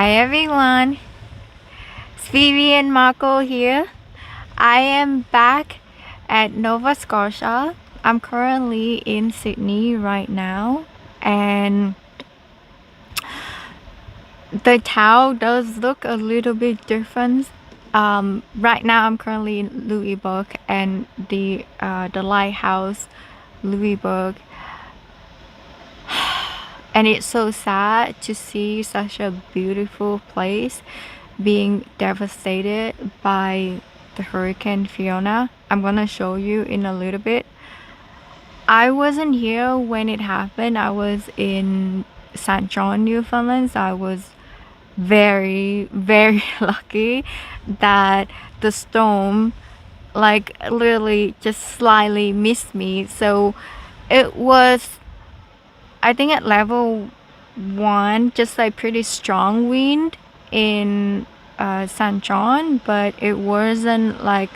Hi everyone, it's Vivi and Marco here. I am back at Nova Scotia. I'm currently in Sydney right now, and the town does look a little bit different. Right now I'm currently in Louisbourg, and the lighthouse Louisbourg, and it's so sad to see such a beautiful place being devastated by the Hurricane Fiona. I'm gonna show you in a little bit. I wasn't here when it happened. I was in St. John, Newfoundland. So I was very lucky that the storm like literally just slightly missed me. So it was, I think, at level 1, just like pretty strong wind in St. John, but it wasn't like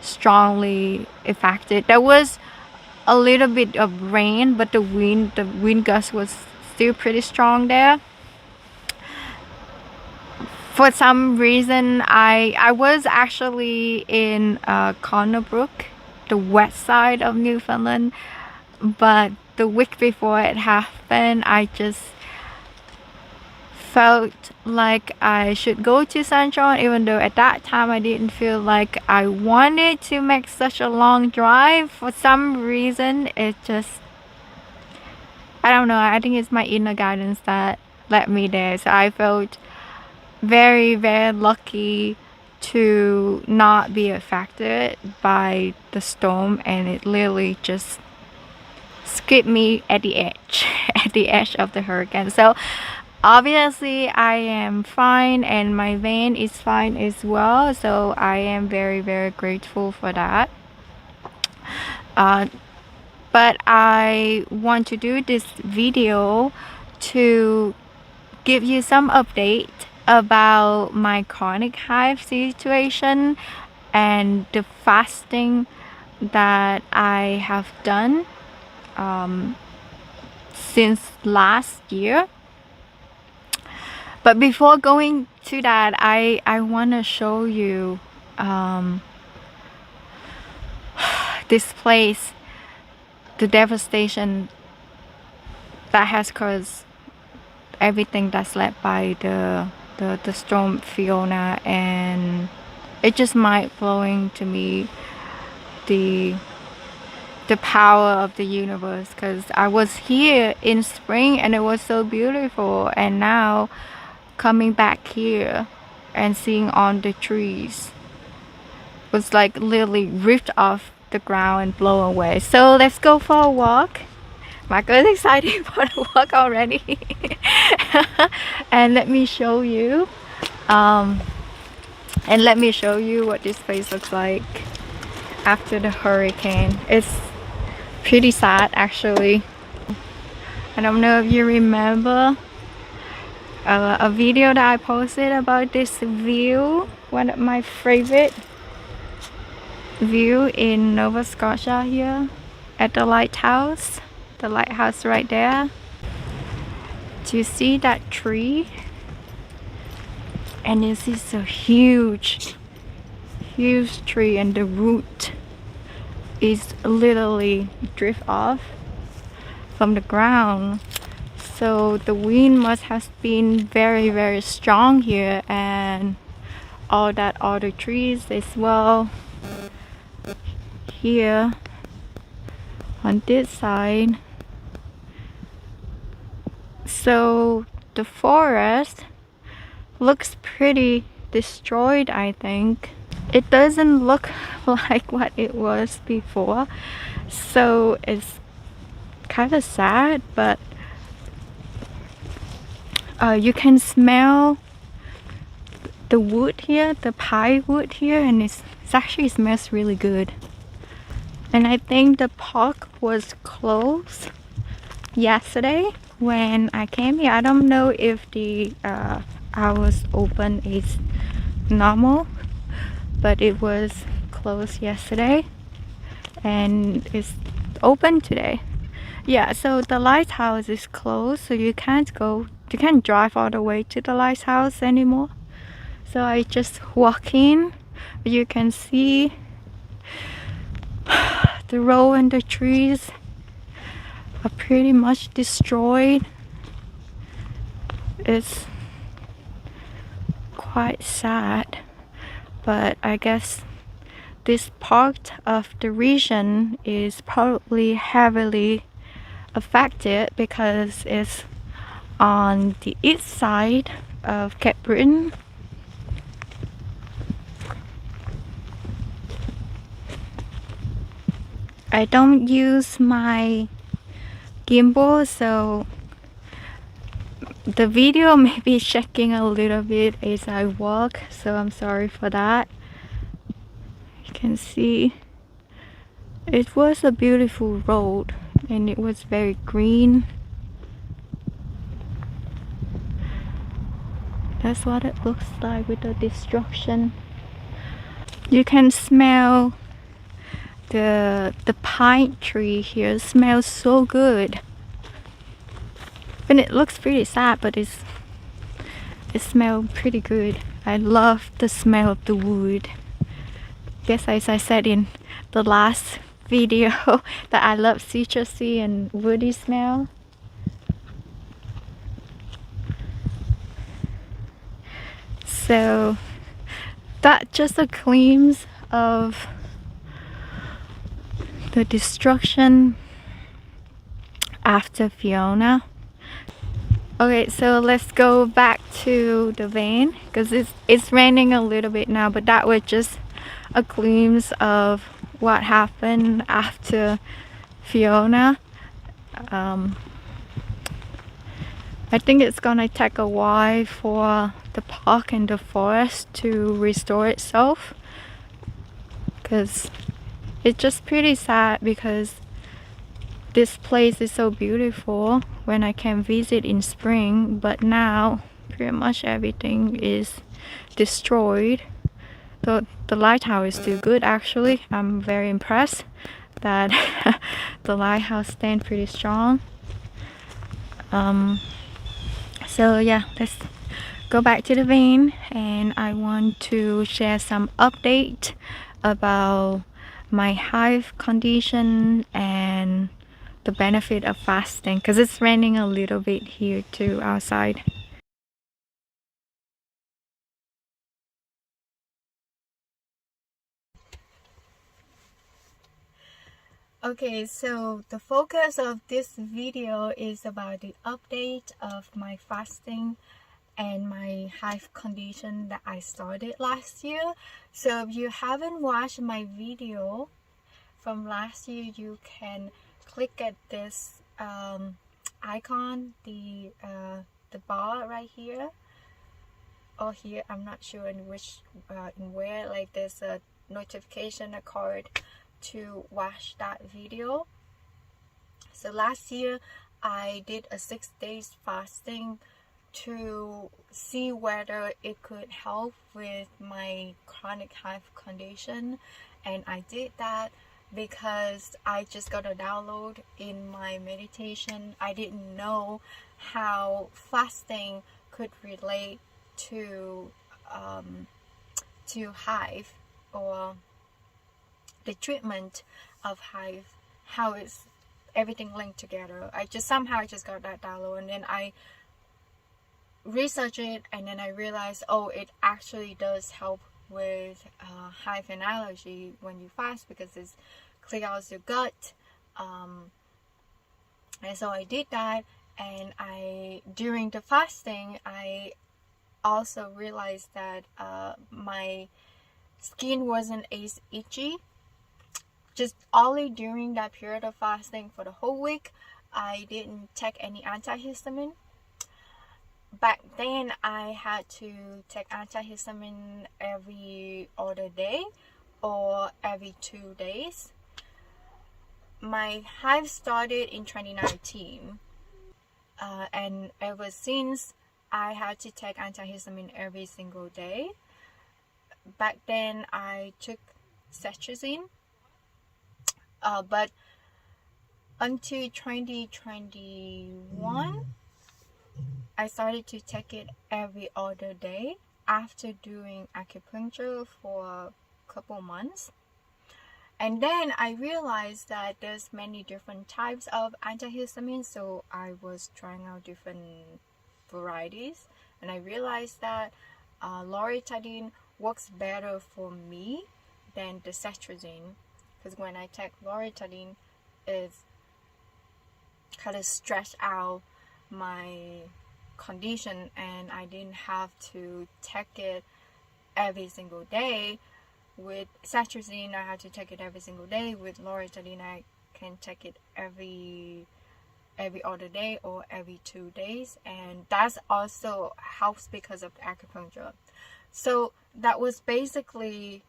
strongly affected. There was a little bit of rain, but the wind gust was still pretty strong there. For some reason, I was actually in Corner Brook, the west side of Newfoundland, but the week before it happened, I just felt like I should go to St. John, even though at that time I didn't feel like I wanted to make such a long drive. For some reason, it just, I don't know, I think it's my inner guidance that led me there. So I felt very lucky to not be affected by the storm, and it literally just skipped me at the edge at the edge of the hurricane. So obviously I am fine, and my van is fine as well, so I am very grateful for that. But I want to do this video to give you some update about my chronic hive situation and the fasting that I have done since last year. But before going to that, I want to show you this place, the devastation that has caused everything that's led by the storm Fiona, and it just mind-blowing to me, the power of the universe, because I was here in spring and it was so beautiful, and now coming back here and seeing on the trees was like literally ripped off the ground and blown away. So let's go for a walk. Marco is excited for the walk already. And let me show you what this place looks like after the hurricane. It's pretty sad actually. I don't know if you remember a video that I posted about this view, one of my favorite view in Nova Scotia here at the lighthouse right there. Do you see that tree? And this is a huge tree, and the root is literally drift off from the ground. So the wind must have been very strong here, and all the trees as well here on this side. So the forest looks pretty destroyed, I think. It doesn't look like what it was before, so it's kind of sad, but you can smell the wood here, the pine wood here, and it actually smells really good. And I think the park was closed yesterday when I came here. I don't know if the hours open is normal, but it was closed yesterday and it's open today. Yeah, so the lighthouse is closed, so you can't drive all the way to the lighthouse anymore. So I just walk in. You can see the road and the trees are pretty much destroyed. It's quite sad, but I guess this part of the region is probably heavily affected because it's on the east side of Cape Breton. I don't use my gimbal, so the video may be shaking a little bit as I walk, so I'm sorry for that. You can see it was a beautiful road and it was very green. That's what it looks like with the destruction. You can smell the pine tree here. It smells so good. And it looks pretty sad, but it smells pretty good. I love the smell of the wood. Yes, as I said in the last video, that I love citrusy and woody smell. So that's just a glimpse of the destruction after Fiona. Okay, so let's go back to the van because it's raining a little bit now, but that was just a glimpse of what happened after Fiona. I think it's gonna take a while for the park and the forest to restore itself, because it's just pretty sad because this place is so beautiful when I can visit in spring, but now pretty much everything is destroyed. The lighthouse is still good actually. I'm very impressed that the lighthouse stands pretty strong. So yeah, let's go back to the van, and I want to share some update about my hive condition and the benefit of fasting, because it's raining a little bit here too outside. Okay, so the focus of this video is about the update of my fasting and my hive condition that I started last year. So if you haven't watched my video from last year, you can click at this icon, the bar right here or here, I'm not sure in which in where, like there's a notification, a card to watch that video. So last year I did a 6 days fasting to see whether it could help with my chronic hive condition, and I did that because I just got a download in my meditation. I didn't know how fasting could relate to hive, or the treatment of hive, how is everything linked together. I just somehow just got that download, and then I researched it, and then I realized, oh, it actually does help with hive and allergy when you fast, because it clears out your gut. And so I did that, and during the fasting I also realized that my skin wasn't as itchy. Just only during that period of fasting for the whole week, I didn't take any antihistamine. Back then I had to take antihistamine every other day or every 2 days. My hive started in 2019, and ever since I had to take antihistamine every single day. Back then I took cetirizine, but until 2021, I started to take it every other day after doing acupuncture for a couple months. And then I realized that there's many different types of antihistamines, so I was trying out different varieties, and I realized that loratadine works better for me than the cetirizine, because when I take loratadine, it kind of stretched out my condition, and I didn't have to take it every single day. With cetirizine, I had to take it every single day. With loratadine, I can take it every other day or every 2 days, and that's also helps because of the acupuncture. So that was basically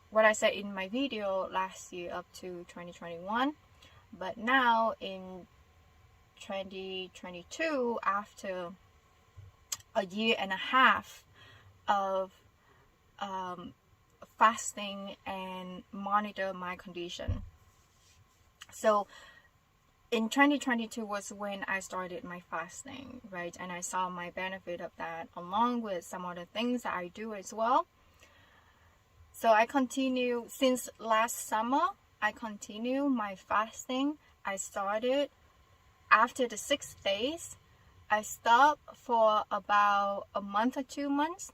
what I said in my video last year up to 2021. But now in 2022, after a year and a half of fasting and monitor my condition. So in 2022 was when I started my fasting, right? And I saw my benefit of that along with some other things that I do as well. So I continue since last summer. I continue my fasting. I started after the 6 days. I stopped for about a month or 2 months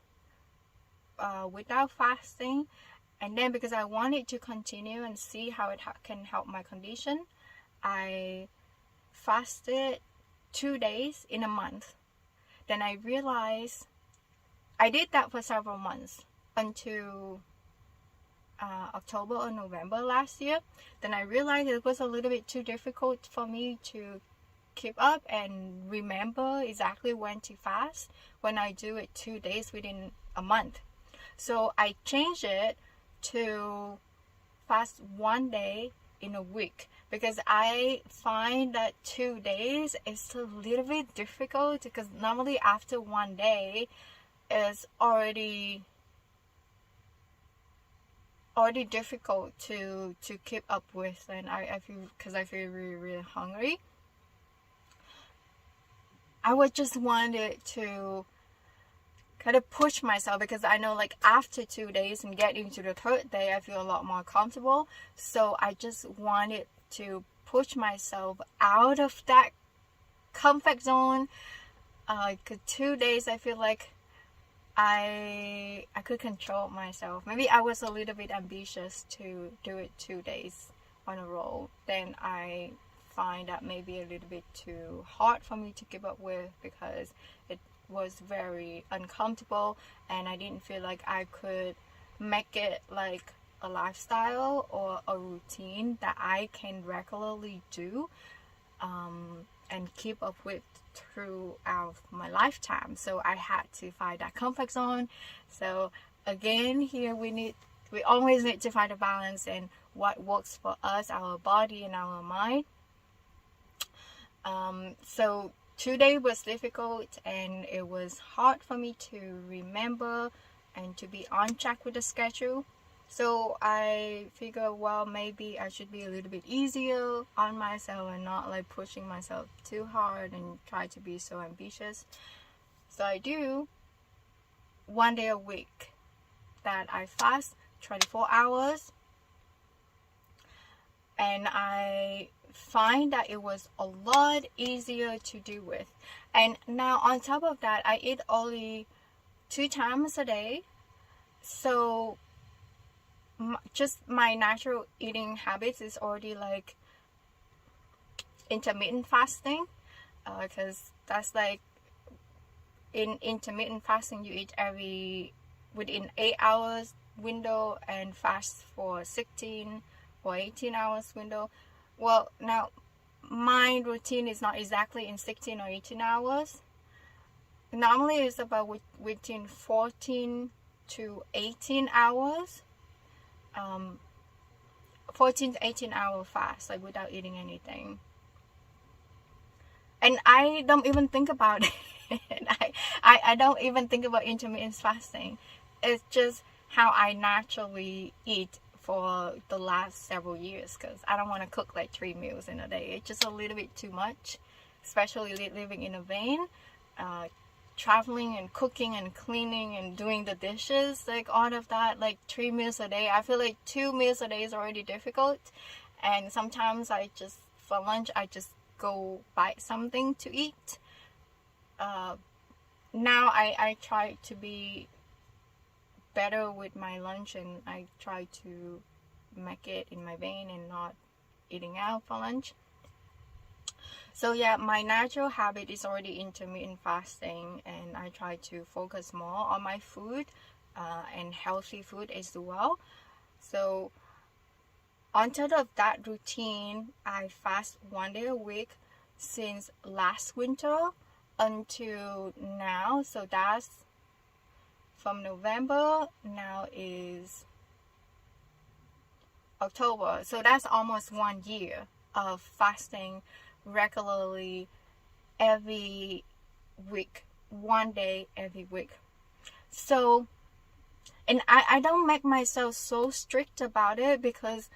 without fasting, and then because I wanted to continue and see how it can help my condition, I fasted 2 days in a month. Then I realized I did that for several months until October or November last year. Then I realized it was a little bit too difficult for me to keep up and remember exactly when to fast when I do it 2 days within a month. So I changed it to fast 1 day in a week, because I find that 2 days is a little bit difficult, because normally after 1 day is already difficult to keep up with, and I feel, because I feel really, really hungry. I would just wanted to kind of push myself, because I know like after 2 days and getting to the third day, I feel a lot more comfortable. So I just wanted to push myself out of that comfort zone. 'Cause 2 days, I feel like I could control myself. Maybe I was a little bit ambitious to do it 2 days on a roll. Then I find that maybe a little bit too hard for me to keep up with, because it was very uncomfortable and I didn't feel like I could make it like a lifestyle or a routine that I can regularly do and keep up with throughout my lifetime. So I had to find that comfort zone. So again, here we always need to find a balance in what works for us, our body and our mind. So 2 days was difficult, and it was hard for me to remember and to be on track with the schedule. So I figured, well, maybe I should be a little bit easier on myself and not like pushing myself too hard and try to be so ambitious. So I do 1 day a week that I fast 24 hours, and I find that it was a lot easier to do with. And now on top of that, I eat only 2 times a day. So just my natural eating habits is already like intermittent fasting, because that's like in intermittent fasting you eat within 8 hours window and fast for 16 or 18 hours window. Well, now my routine is not exactly in 16 or 18 hours. Normally it's about within 14 to 18 hours. 14 to 18 hour fast, like without eating anything. And I don't even think about it. I don't even think about intermittent fasting. It's just how I naturally eat for the last several years, because I don't want to cook like 3 meals in a day. It's just a little bit too much, especially living in a van, traveling and cooking and cleaning and doing the dishes, like all of that, like 3 meals a day. I feel like 2 meals a day is already difficult, and sometimes for lunch I just go buy something to eat. Now I try to be better with my lunch, and I try to make it in my van and not eating out for lunch. So yeah, my natural habit is already intermittent fasting, and I try to focus more on my food and healthy food as well. So on top of that routine, I fast 1 day a week since last winter until now. So that's from November, now is October. So that's almost 1 year of fasting regularly every week, 1 day every week. So, and I don't make myself so strict about it, because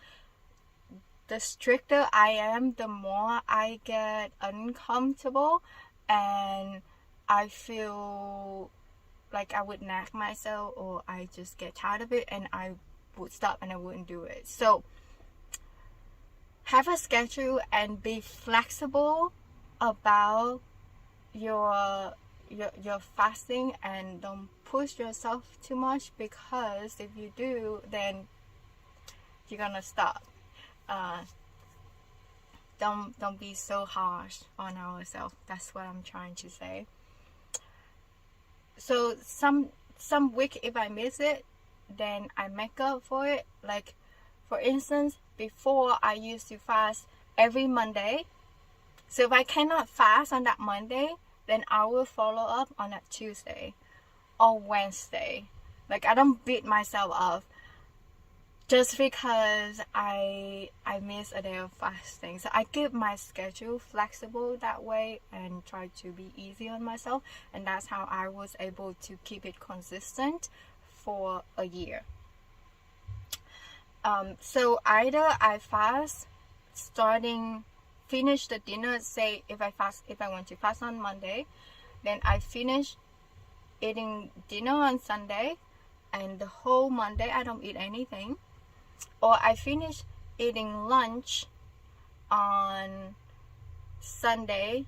the stricter I am, the more I get uncomfortable, and I feel like I would nag myself, or I just get tired of it and I would stop and I wouldn't do it. So have a schedule and be flexible about your fasting, and don't push yourself too much, because if you do, then you're gonna stop. Don't be so harsh on ourselves. That's what I'm trying to say. So some week if I miss it, then I make up for it. Like for instance, before I used to fast every Monday. So if I cannot fast on that Monday, then I will follow up on that Tuesday or Wednesday. Like I don't beat myself up just because I miss a day of fasting. So I keep my schedule flexible that way and try to be easy on myself, and that's how I was able to keep it consistent for a year. So either I fast finish the dinner. Say if I want to fast on Monday, then I finish eating dinner on Sunday, and the whole Monday I don't eat anything. Or I finish eating lunch on Sunday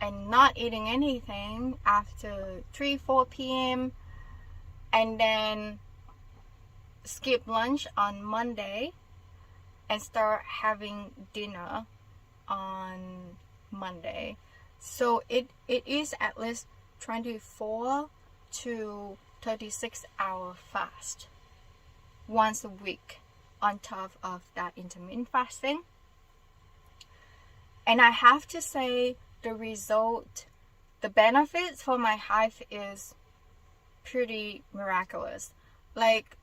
and not eating anything after 3-4 p.m. and then skip lunch on Monday and start having dinner on Monday. So it is at least 24 to 36 hour fast once a week on top of that intermittent fasting. And I have to say, the benefits for my hive is pretty miraculous. Like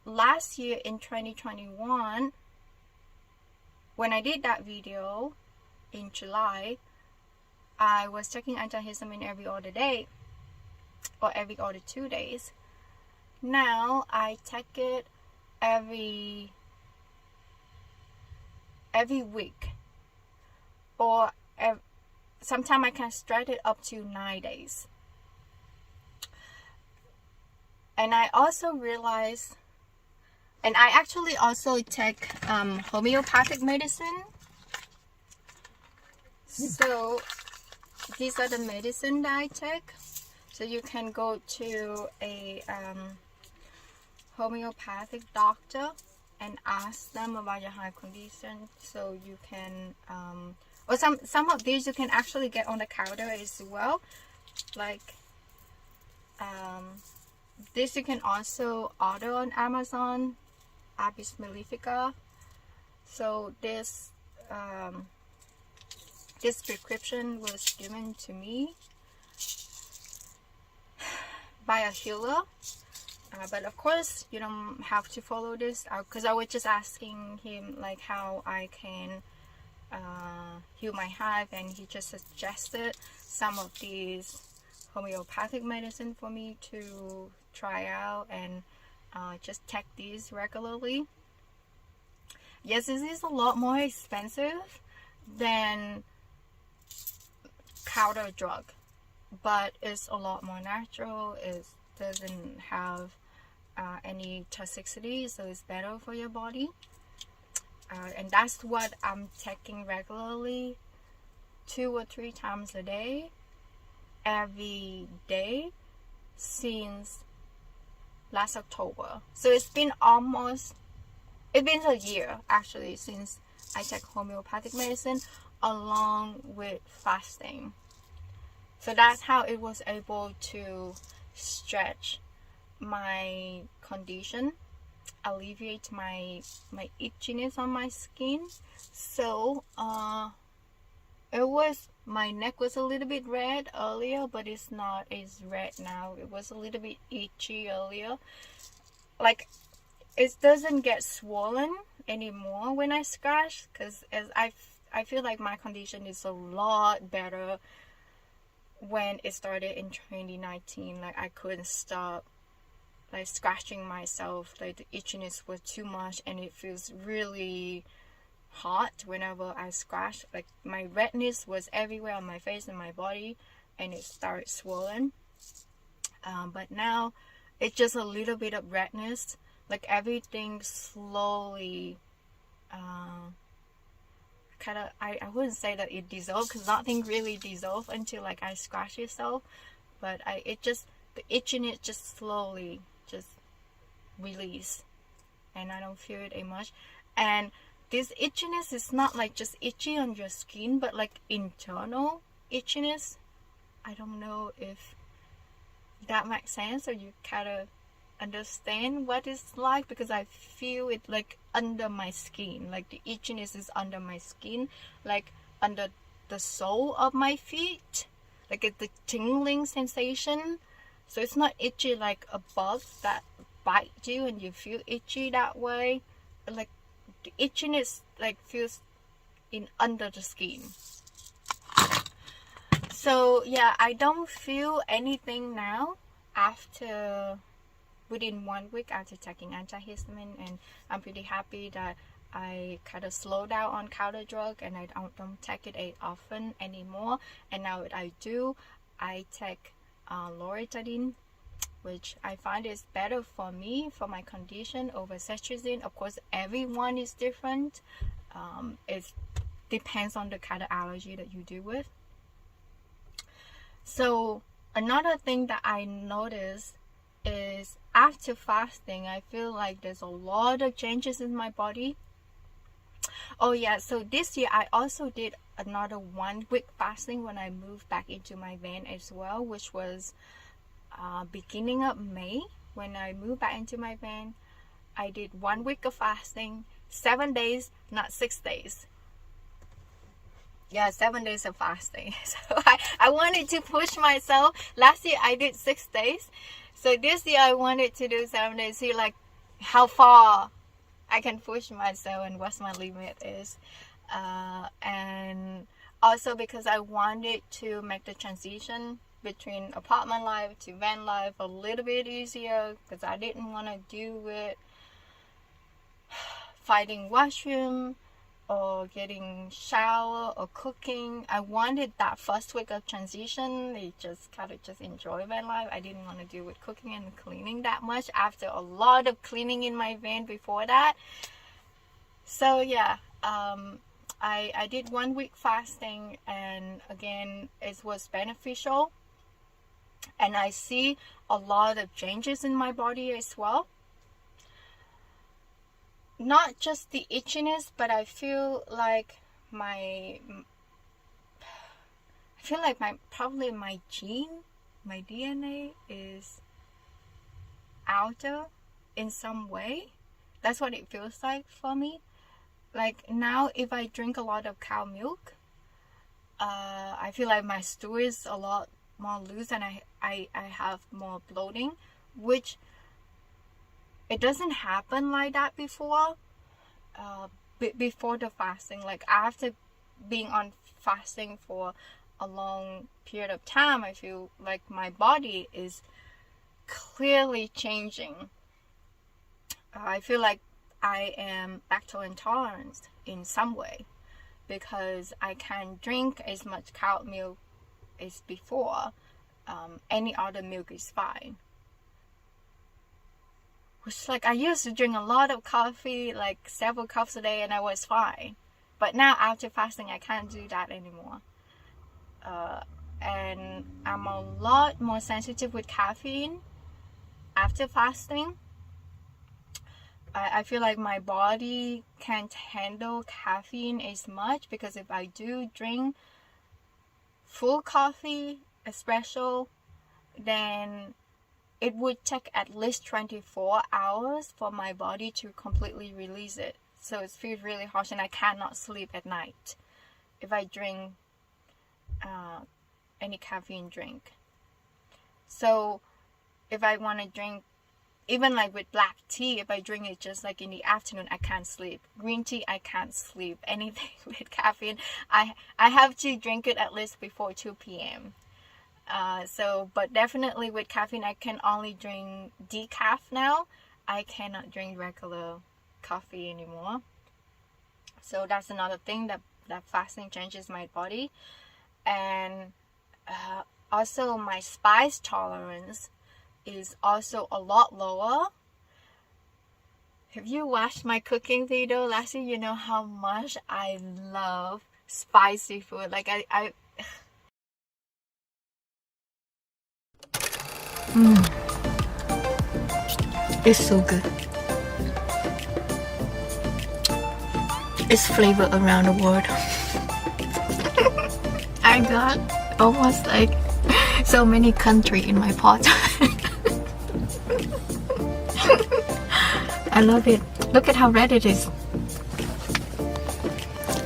last year in 2021, when I did that video in July, I was taking antihistamine every other day or every other 2 days. Now I take it every week, or sometimes I can stretch it up to 9 days. And I also realized, and I actually also take homeopathic medicine. So these are the medicine that I take. So you can go to a homeopathic doctor and ask them about your hive condition. So you can, or some of these you can actually get on the counter as well. Like this you can also order on Amazon, Apis mellifica. So this prescription was given to me by a healer, but of course you don't have to follow this, because I was just asking him like how I can heal my hive, and he just suggested some of these homeopathic medicine for me to try out, and just take these regularly. yes, this is a lot more expensive than powder drug, but it's a lot more natural. It doesn't have any toxicity, so it's better for your body. And that's what I'm taking regularly, 2 or 3 times a day, every day since last October. So it's been a year actually since I take homeopathic medicine along with fasting. So that's how it was able to stretch my condition, alleviate my itchiness on my skin. So my neck was a little bit red earlier, but it's not as red now. It was a little bit itchy earlier. Like, it doesn't get swollen anymore when I scratch, because as I feel like my condition is a lot better when it started in 2019. Like, I couldn't stop like scratching myself. Like, the itchiness was too much, and it feels really hot whenever I scratch. Like, my redness was everywhere on my face and my body, and it started swollen. But now it's just a little bit of redness. Like, everything slowly kind of, I wouldn't say that it dissolved, because nothing really dissolved until like I scratch itself, but the itchiness just slowly just release, and I don't feel it as much. And this itchiness is not like just itchy on your skin, but like internal itchiness. I don't know if that makes sense, or you kind of understand what it's like, because I feel it like under my skin. Like, the itchiness is under my skin, like under the sole of my feet. Like, it's the tingling sensation. So it's not itchy like a bug that bites you and you feel itchy that way. Like, the itchiness like feels in under the skin. So yeah, I don't feel anything now within 1 week after taking antihistamine, and I'm pretty happy that I kind of slowed down on powder drug, and I don't take it as often anymore. And now that I do, I take loratadine, which I find is better for me, for my condition, over cetirizine. Of course, everyone is different. It depends on the kind of allergy that you deal with. So another thing that I noticed is after fasting, I feel like there's a lot of changes in my body. Oh yeah, so this year I also did another 1 week fasting when I moved back into my van as well, which was beginning of May. When I moved back into my van, I did 1 week of fasting, 7 days, not 6 days. Yeah, 7 days of fasting. So I wanted to push myself. Last year I did 6 days. So this year I wanted to do 7 days. See like how far I can push myself and what my limit is. And also because I wanted to make the transition between apartment life to van life a little bit easier, because I didn't want to deal with finding washroom or getting shower or cooking. I wanted that first week of transition, they just kind of just enjoy van life. I didn't want to deal with cooking and cleaning that much after a lot of cleaning in my van before that. So yeah, I did 1 week fasting, and again, it was beneficial, and I see a lot of changes in my body as well. Not just the itchiness, but I feel like my probably my DNA is outer in some way. That's what it feels like for me. Like now, if I drink a lot of cow milk, I feel like my stool is a lot more loose, and I have more bloating, which it doesn't happen like that before. Before the fasting, like after being on fasting for a long period of time, I feel like my body is clearly changing. I feel like I am lactose intolerant in some way, because I can drink as much cow milk as before. Any other milk is fine. Which, like, I used to drink a lot of coffee, like several cups a day, and I was fine. But now after fasting, I can't do that anymore. And I'm a lot more sensitive with caffeine after fasting. I feel like my body can't handle caffeine as much, because if I do drink full coffee, espresso, then it would take at least 24 hours for my body to completely release it. So it feels really harsh, and I cannot sleep at night if I drink any caffeine drink. So if I want to drink, even like with black tea, if I drink it just like in the afternoon, I can't sleep. Green tea, I can't sleep. Anything with caffeine, I have to drink it at least before 2 p.m. But definitely with caffeine, I can only drink decaf now. I cannot drink regular coffee anymore. So that's another thing that fasting changes my body. And also my spice tolerance is also a lot lower. If you watched my cooking video last year, you know how much I love spicy food. Like I It's so good. It's flavor around the world. I got almost like so many country in my pot. I love it. Look at how red it is.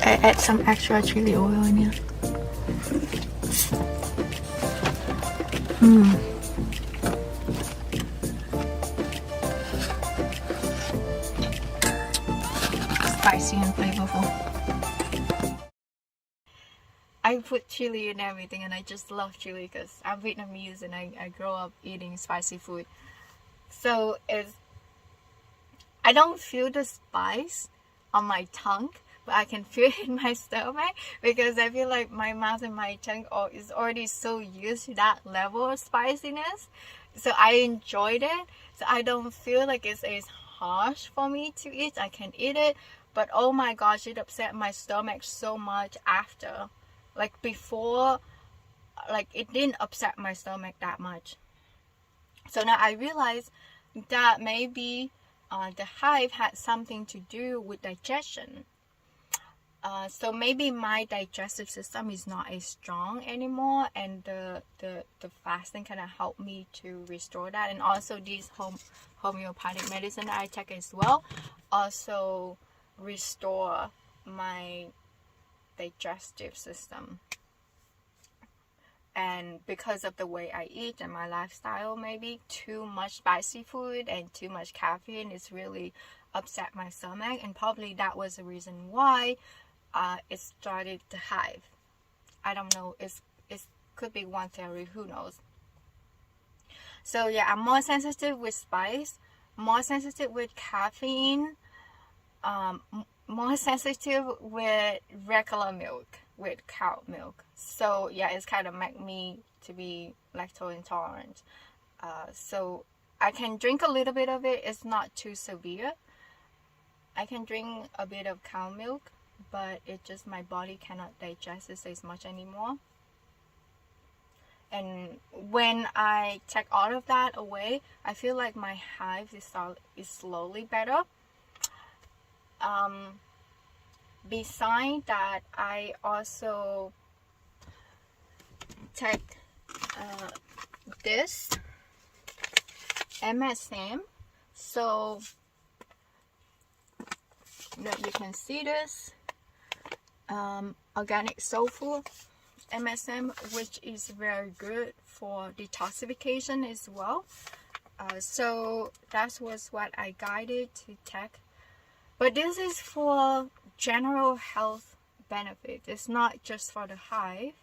I add some extra chili oil in here. Spicy and flavorful. I put chili in everything, and I just love chili because I'm Vietnamese and I grew up eating spicy food. So I don't feel the spice on my tongue, but I can feel it in my stomach, because I feel like my mouth and my tongue is already so used to that level of spiciness. So I enjoyed it. So I don't feel like it's as harsh for me to eat. I can eat it, but oh my gosh, it upset my stomach so much after. Like before, like it didn't upset my stomach that much. So now I realize that maybe the hive had something to do with digestion. So maybe my digestive system is not as strong anymore, and the fasting kind of helped me to restore that. And also these homeopathic medicine that I take as well also restore my digestive system. And because of the way I eat and my lifestyle, maybe too much spicy food and too much caffeine is really upset my stomach, and probably that was the reason why it started to hive. I don't know. It could be one theory. Who knows? So yeah, I'm more sensitive with spice, more sensitive with caffeine, more sensitive with regular milk, with cow milk. So yeah, it's kind of make me to be lactose intolerant. So I can drink a little bit of it. It's not too severe. I can drink a bit of cow milk, but it just, my body cannot digest it as much anymore. And when I take all of that away, I feel like my hives is slowly better. Besides that, I also take this MSM. So you can see this organic soul food MSM, which is very good for detoxification as well. So that was what I guided to take. But this is for general health benefit. It's not just for the hive,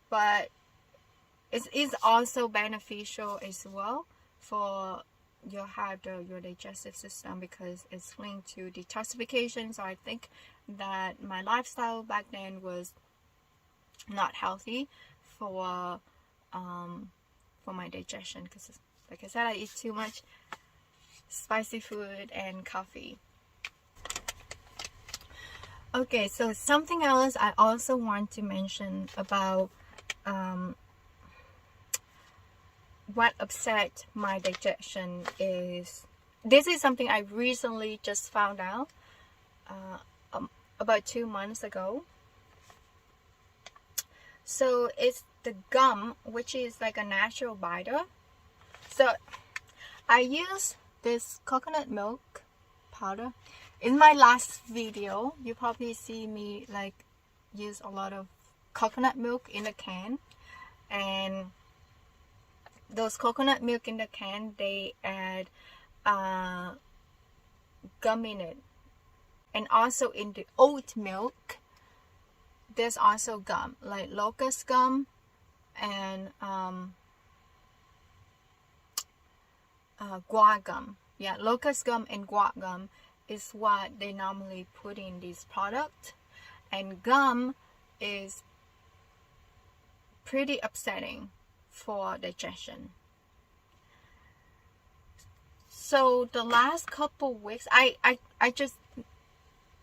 but it is also beneficial as well for you'll have your digestive system, because it's linked to detoxification. So I think that my lifestyle back then was not healthy for my digestion, because like I said, I eat too much spicy food and coffee. Okay, so something else I also want to mention about what upset my digestion is, this is something I recently just found out about 2 months ago. So it's the gum, which is like a natural biter. So I use this coconut milk powder. In my last video, you probably see me like use a lot of coconut milk in a can, and those coconut milk in the can, they add gum in it. And also in the oat milk, there's also gum, like locust gum and guar gum. Yeah, locust gum and guar gum is what they normally put in this product. And gum is pretty upsetting for digestion. So the last couple weeks, I just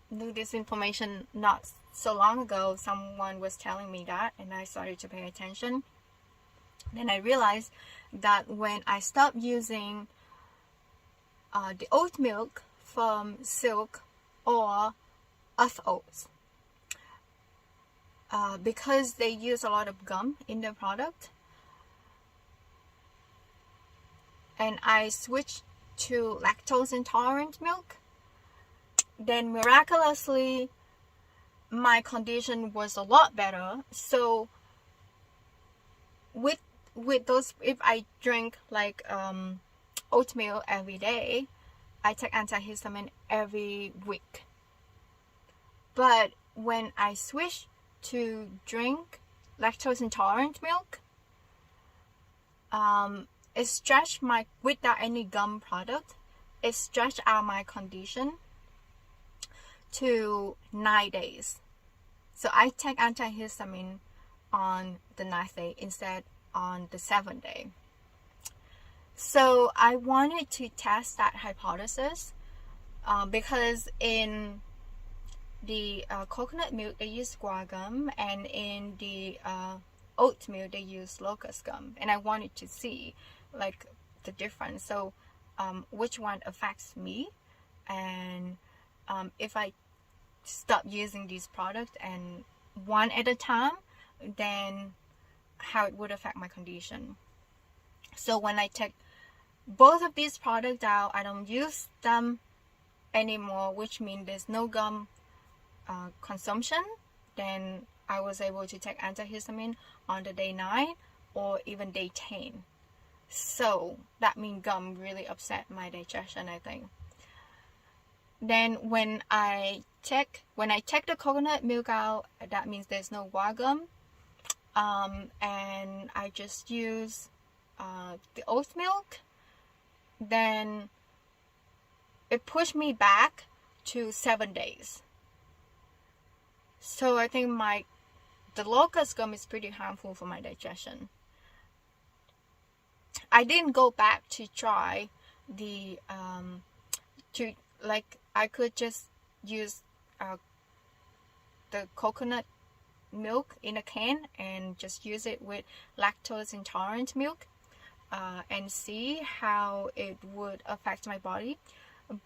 knew this information not so long ago. Someone was telling me that, and I started to pay attention. Then I realized that when I stopped using the oat milk from Silk or Earth Oats, because they use a lot of gum in their product, and I switched to lactose intolerant milk, then miraculously my condition was a lot better. So with those, if I drink like oatmeal every day, I take antihistamine every week. But when I switch to drink lactose intolerant milk, it stretched my, without any gum product, it stretched out my condition to 9 days. So I take antihistamine on the 9th day instead on the 7th day. So I wanted to test that hypothesis because in the coconut milk they use guar gum, and in the oatmeal they use locust gum, and I wanted to see like the difference. So which one affects me, and if I stop using these products and one at a time, then how it would affect my condition. So when I take both of these products out, I don't use them anymore, which means there's no gum consumption, then I was able to take antihistamine on the day 9 or even day 10. So that means gum really upset my digestion, I think. Then when I take the coconut milk out, that means there's no guar gum, and I just use the oat milk, then it pushed me back to 7 days. So I think the locust gum is pretty harmful for my digestion. I didn't go back to try the I could just use the coconut milk in a can and just use it with lactose intolerant milk and see how it would affect my body.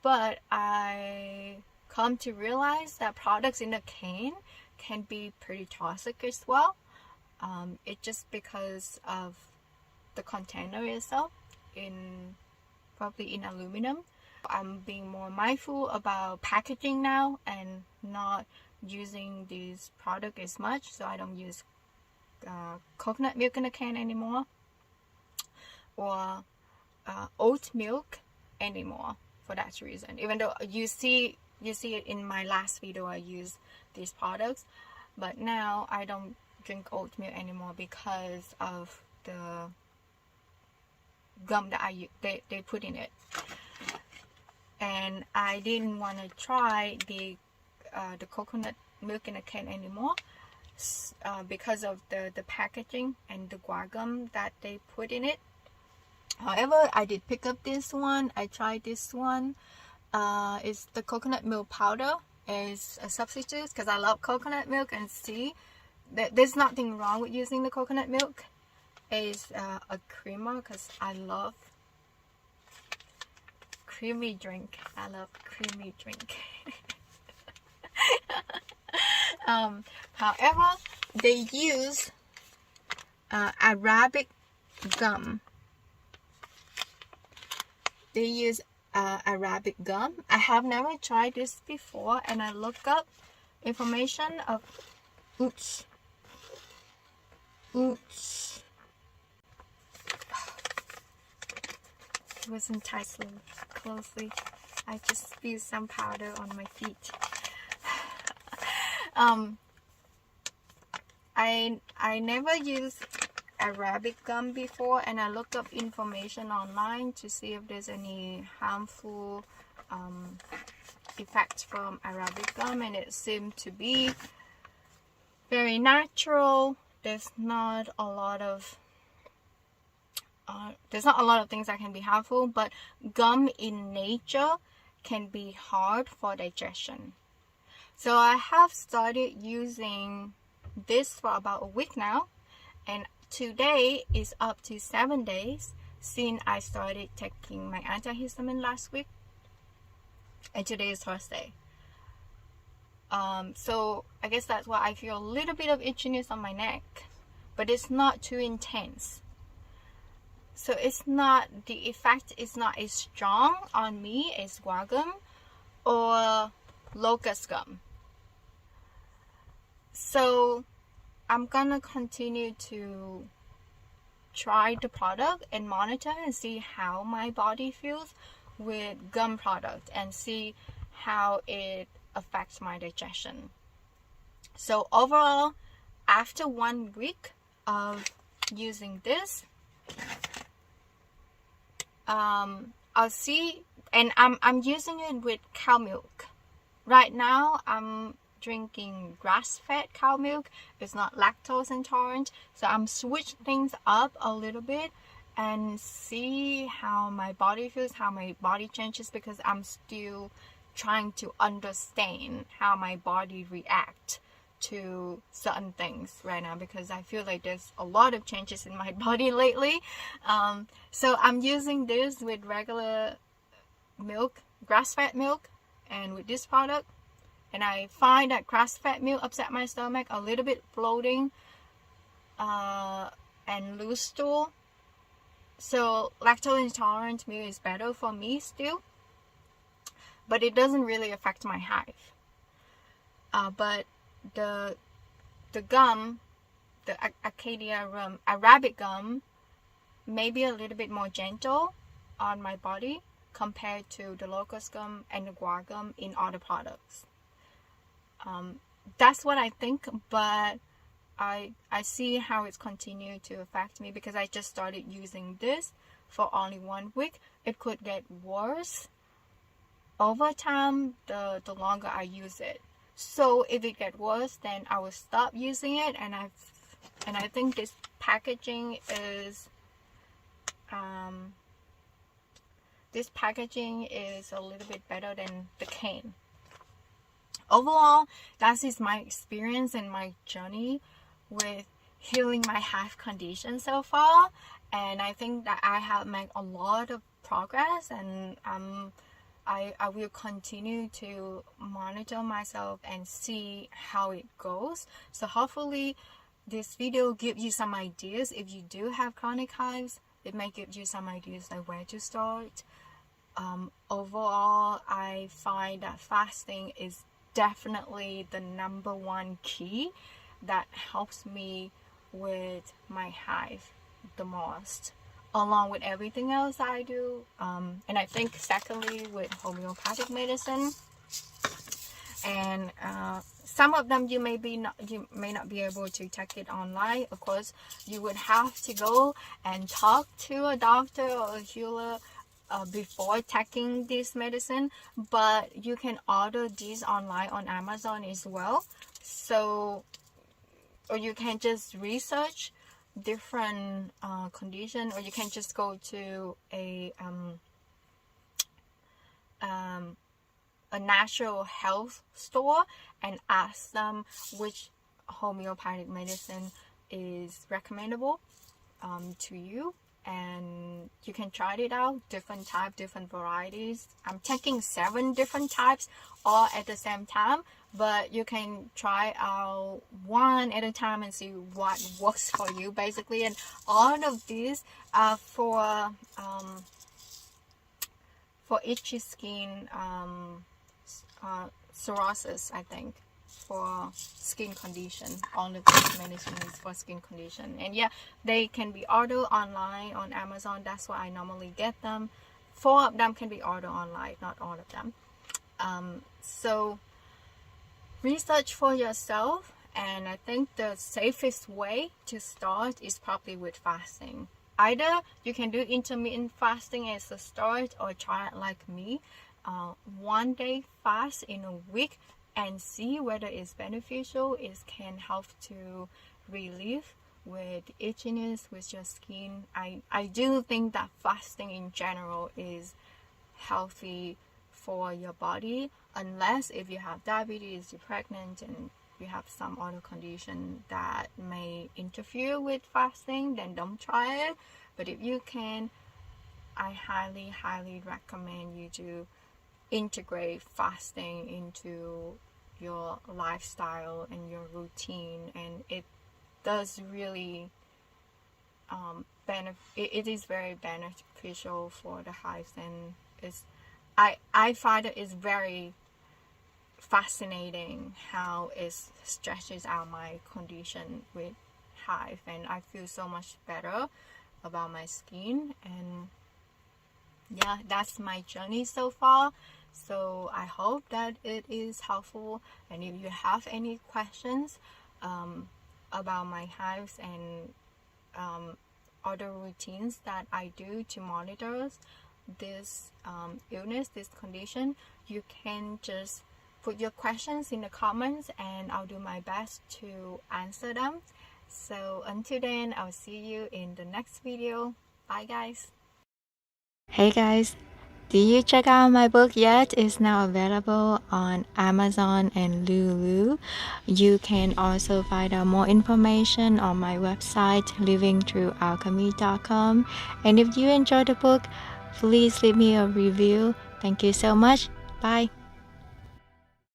But I come to realize that products in a can can be pretty toxic as well. It just because of the container itself, probably in aluminum. I'm being more mindful about packaging now and not using this product as much, so I don't use coconut milk in a can anymore, or oat milk anymore for that reason. Even though you see it in my last video, I use these products, but now I don't drink oat milk anymore because of gum that they put in it. And I didn't want to try the coconut milk in a can anymore because of the packaging and the guar gum that they put in it. However, I did pick up this one. I tried this one. It's the coconut milk powder as a substitute because I love coconut milk, and see that there's nothing wrong with using the coconut milk as a creamer because I love creamy drink. I love creamy drink. However, they use Arabic gum. They use Arabic gum. I have never tried this before, and I looked up information of oops. It wasn't tied so closely. I just spilled some powder on my feet. I never used Arabic gum before, and I looked up information online to see if there's any harmful effects from Arabic gum, and it seemed to be very natural. There's not a lot of things that can be harmful, but gum in nature can be hard for digestion. So I have started using this for about a week now, and today is up to 7 days since I started taking my antihistamine last week, and today is Thursday. So I guess that's why I feel a little bit of itchiness on my neck, but it's not too intense. So the effect is not as strong on me as guar gum or locust gum. So I'm gonna continue to try the product and monitor and see how my body feels with gum product, and see how it affects my digestion. So overall, after 1 week of using this, I'll see, and I'm using it with cow milk. Right now I'm drinking grass-fed cow milk. It's not lactose intolerant, so I'm switching things up a little bit and see how my body feels, how my body changes, because I'm still trying to understand how my body reacts to certain things right now, because I feel like there's a lot of changes in my body lately. So I'm using this with regular milk, grass-fed milk, and with this product, and I find that grass-fed milk upset my stomach a little bit, bloating and loose stool. So lactose intolerant milk is better for me still, but it doesn't really affect my hive. But the gum, the Acacia rum, Arabic gum, may be a little bit more gentle on my body compared to the locust gum and the guar gum in other products. That's what I think, but I see how it's continued to affect me, because I just started using this for only 1 week. It could get worse over time the longer I use it. So if it gets worse, then I will stop using it. And I think this packaging is a little bit better than the cane. Overall, that is my experience and my journey with healing my hive condition so far, and I think that I have made a lot of progress, and I will continue to monitor myself and see how it goes. So hopefully this video gives you some ideas. If you do have chronic hives, it may give you some ideas like where to start. Overall, I find that fasting is definitely the #1 key that helps me with my hive the most, along with everything else that I do. And I think secondly with homeopathic medicine and some of them you may not be able to take it online. Of course, you would have to go and talk to a doctor or a healer before taking this medicine, but you can order these online on Amazon as well. So, or you can just research different condition, or you can just go to a natural health store and ask them which homeopathic medicine is recommendable to you, and you can try it out. Different type, different varieties. I'm taking 7 different types all at the same time, but you can try out one at a time and see what works for you basically. And all of these are for itchy skin, psoriasis, I think, for skin condition. All of this medicine is for skin condition. And yeah, they can be ordered online on Amazon. That's why I normally get them. 4 of them can be ordered online, not all of them. So research for yourself, and I think the safest way to start is probably with fasting. Either you can do intermittent fasting as a start, or try it like me, 1 day fast in a week, and see whether it's beneficial. It can help to relieve with itchiness with your skin. I do think that fasting in general is healthy for your body, unless if you have diabetes, you're pregnant, and you have some other condition that may interfere with fasting, then don't try it. But if you can, I highly recommend you to integrate fasting into your lifestyle and your routine, and it does really it is very beneficial for the hives. And I find it is very fascinating how it stretches out my condition with hive, and I feel so much better about my skin. And yeah, that's my journey so far. So I hope that it is helpful, and if you have any questions about my hives and other routines that I do to monitor this illness, this condition, you can just put your questions in the comments, and I'll do my best to answer them. So until then, I'll see you in the next video. Bye guys. Hey guys, did you check out my book yet? It's now available on Amazon and Lulu. You can also find out more information on my website, livingthroughalchemy.com. And if you enjoyed the book, please leave me a review. Thank you so much. Bye.